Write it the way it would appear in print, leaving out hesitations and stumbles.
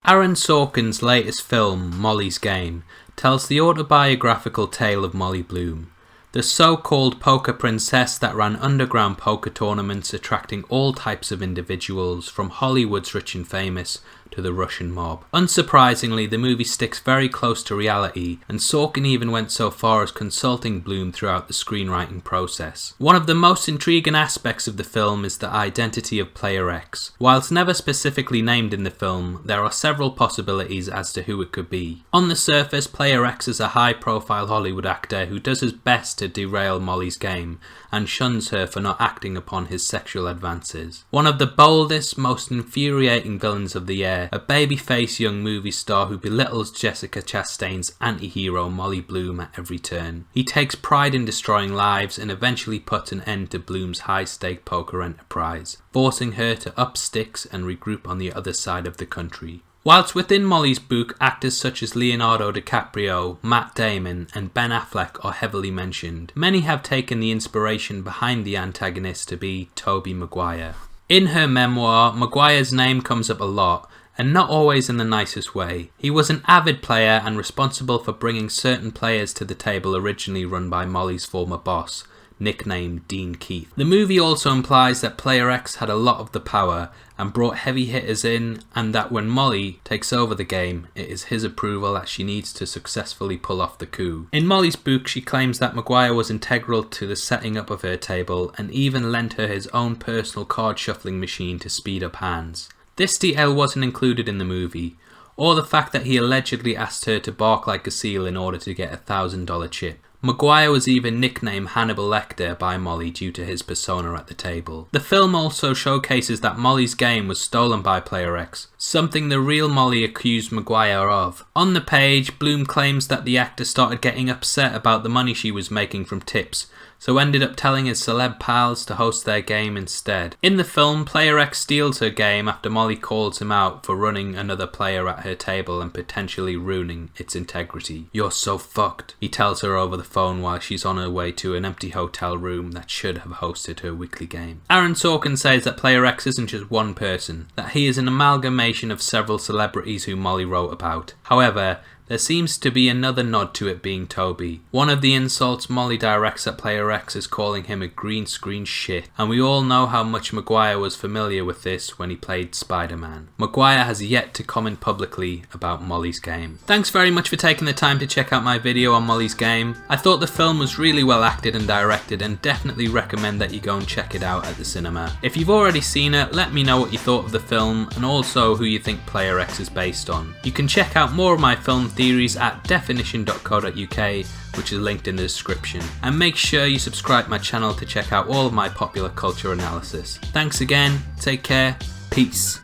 Aaron Sorkin's latest film, Molly's Game, tells the autobiographical tale of Molly Bloom, the so-called poker princess that ran underground poker tournaments attracting all types of individuals, from Hollywood's rich and famous to the Russian mob. Unsurprisingly, the movie sticks very close to reality, and Sorkin even went so far as consulting Bloom throughout the screenwriting process. One of the most intriguing aspects of the film is the identity of Player X. Whilst never specifically named in the film, there are several possibilities as to who it could be. On the surface, Player X is a high-profile Hollywood actor who does his best to derail Molly's game and shuns her for not acting upon his sexual advances. One of the boldest, most infuriating villains of the year, a baby-faced young movie star who belittles Jessica Chastain's anti-hero Molly Bloom at every turn. He takes pride in destroying lives and eventually puts an end to Bloom's high-stake poker enterprise, forcing her to up sticks and regroup on the other side of the country. Whilst within Molly's book, actors such as Leonardo DiCaprio, Matt Damon and Ben Affleck are heavily mentioned, many have taken the inspiration behind the antagonist to be Tobey Maguire. In her memoir, Maguire's name comes up a lot, and not always in the nicest way. He was an avid player and responsible for bringing certain players to the table originally run by Molly's former boss, nicknamed Dean Keith. The movie also implies that Player X had a lot of the power and brought heavy hitters in, and that when Molly takes over the game, it is his approval that she needs to successfully pull off the coup. In Molly's book, she claims that Maguire was integral to the setting up of her table and even lent her his own personal card shuffling machine to speed up hands. This detail wasn't included in the movie, or the fact that he allegedly asked her to bark like a seal in order to get a $1,000 chip. Maguire was even nicknamed Hannibal Lecter by Molly due to his persona at the table. The film also showcases that Molly's game was stolen by Player X, something the real Molly accused Maguire of. On the page, Bloom claims that the actor started getting upset about the money she was making from tips, so ended up telling his celeb pals to host their game instead. In the film, Player X steals her game after Molly calls him out for running another player at her table and potentially ruining its integrity. "You're so fucked," he tells her over the phone while she's on her way to an empty hotel room that should have hosted her weekly game. Aaron Sorkin says that Player X isn't just one person, that he is an amalgamation of several celebrities who Molly wrote about. However, there seems to be another nod to it being Tobey. One of the insults Molly directs at Player X is calling him a green screen shit, and we all know how much Maguire was familiar with this when he played Spider-Man. Maguire has yet to comment publicly about Molly's Game. Thanks very much for taking the time to check out my video on Molly's Game. I thought the film was really well acted and directed, and definitely recommend that you go and check it out at the cinema. If you've already seen it, let me know what you thought of the film and also who you think Player X is based on. You can check out more of my film theories at definition.co.uk, which is linked in the description, and make sure you subscribe to my channel to check out all of my popular culture analysis. Thanks again, take care, peace.